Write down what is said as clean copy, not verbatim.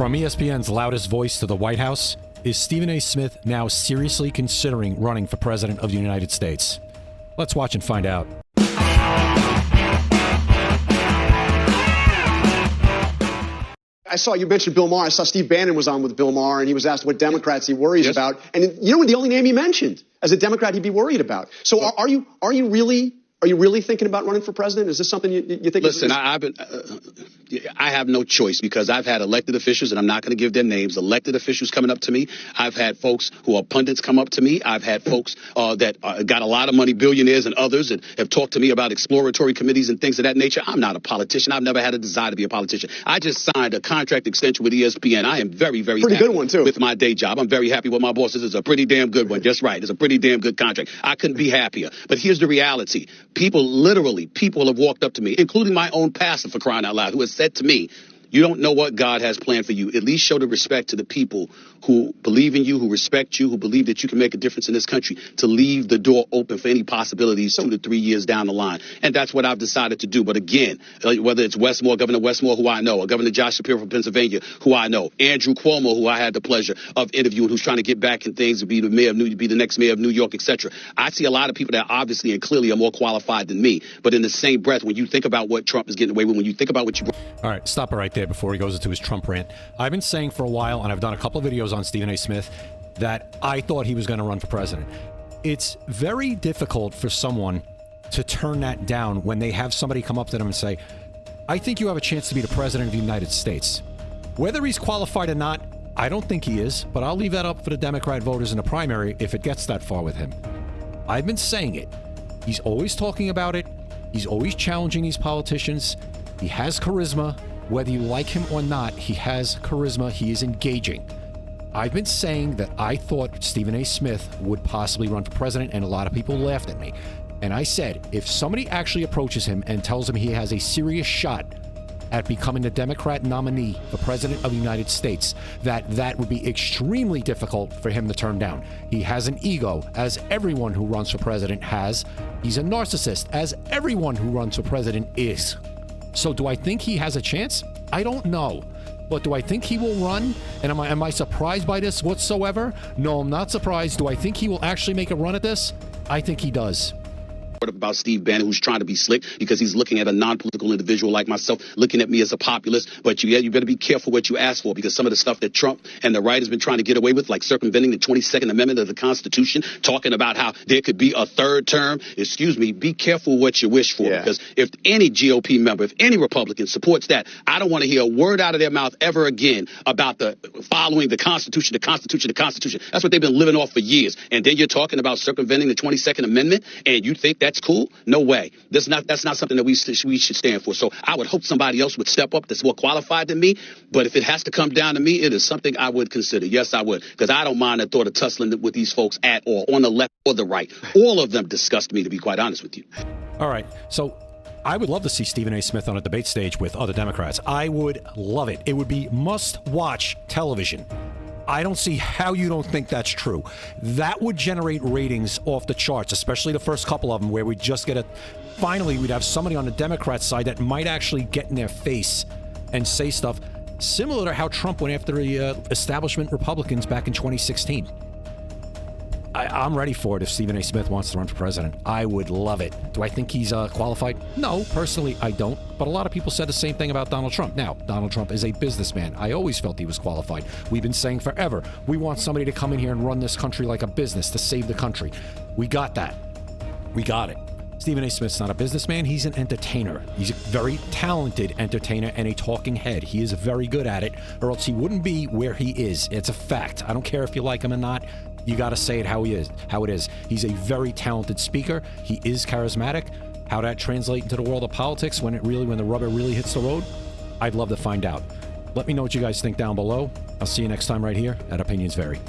From ESPN's loudest voice to the White House, is Stephen A. Smith now seriously considering running for president of the United States? Let's watch and find out. I saw you mentioned Bill Maher. I saw Steve Bannon was on with Bill Maher, and he was asked what Democrats he worries about. And you know the only name he mentioned as a Democrat he'd be worried about. So are you really thinking about running for president? Is this something you think? Listen, I have no choice because I've had elected officials, and I'm not going to give their names, elected officials coming up to me. I've had folks who are pundits come up to me. I've had folks that got a lot of money, billionaires and others, that have talked to me about exploratory committees and things of that nature. I'm not a politician. I've never had a desire to be a politician. I just signed a contract extension with ESPN. I am very, very pretty happy good one too with my day job. I'm very happy with my boss. This is a pretty damn good one. Just right. It's a pretty damn good contract. I couldn't be happier. But here's the reality. People have walked up to me, including my own pastor, for crying out loud, who has said to me, you don't know what God has planned for you. At least show the respect to the people who believe in you, who respect you, who believe that you can make a difference in this country, to leave the door open for any possibilities 2 to 3 years down the line. And that's what I've decided to do. But again, whether it's Westmore, Governor Westmore, who I know, or Governor Josh Shapiro from Pennsylvania, who I know, Andrew Cuomo, who I had the pleasure of interviewing, who's trying to get back in things to be the mayor of be the next mayor of New York, etc. I see a lot of people that obviously and clearly are more qualified than me. But in the same breath, when you think about what Trump is getting away with, when you think about what you... All right, stop it right there before he goes into his Trump rant. I've been saying for a while, and I've done a couple of videos on Stephen A. Smith, that I thought he was going to run for president. It's very difficult for someone to turn that down when they have somebody come up to them and say, I think you have a chance to be the president of the United States. Whether he's qualified or not, I don't think he is, but I'll leave that up for the Democrat voters in the primary if it gets that far with him. I've been saying it. He's always talking about it. He's always challenging these politicians. He has charisma. Whether you like him or not, he has charisma. He is engaging. I've been saying that I thought Stephen A. Smith would possibly run for president, and a lot of people laughed at me. And I said, if somebody actually approaches him and tells him he has a serious shot at becoming the Democrat nominee for president of the United States, that would be extremely difficult for him to turn down. He has an ego, as everyone who runs for president has. He's a narcissist, as everyone who runs for president is. So do I think he has a chance? I don't know. But do I think he will run? And am I surprised by this whatsoever? No, I'm not surprised. Do I think he will actually make a run at this? I think he does. About Steve Bannon, who's trying to be slick because he's looking at a non-political individual like myself, looking at me as a populist. But you better be careful what you ask for, because some of the stuff that Trump and the right has been trying to get away with, like circumventing the 22nd Amendment of the Constitution, talking about how there could be a third term. Excuse me, be careful what you wish for, because if any GOP member, if any Republican supports that, I don't want to hear a word out of their mouth ever again about the following the Constitution, the Constitution, the Constitution. That's what they've been living off for years. And then you're talking about circumventing the 22nd Amendment, and you think that's cool? No way. That's not something that we should stand for. So I would hope somebody else would step up that's more qualified than me. But if it has to come down to me, it is something I would consider. Yes, I would, because I don't mind the thought of tussling with these folks at all, on the left or the right. All of them disgust me, to be quite honest with you. All right. So I would love to see Stephen A. Smith on a debate stage with other Democrats. I would love it. It would be must-watch television. I don't see how you don't think that's true. That would generate ratings off the charts, especially the first couple of them, where we just get finally we'd have somebody on the Democrat side that might actually get in their face and say stuff similar to how Trump went after the establishment Republicans back in 2016. I'm ready for it if Stephen A. Smith wants to run for president. I would love it. Do I think he's qualified? No, personally, I don't. But a lot of people said the same thing about Donald Trump. Now, Donald Trump is a businessman. I always felt he was qualified. We've been saying forever, we want somebody to come in here and run this country like a business to save the country. We got that. We got it. Stephen A. Smith's not a businessman. He's an entertainer. He's a very talented entertainer and a talking head. He is very good at it, or else he wouldn't be where he is. It's a fact. I don't care if you like him or not. You got to say it how it is. He's a very talented speaker. He is charismatic. How that translates into the world of politics when the rubber really hits the road, I'd love to find out. Let me know what you guys think down below. I'll see you next time right here at Opinions Vary.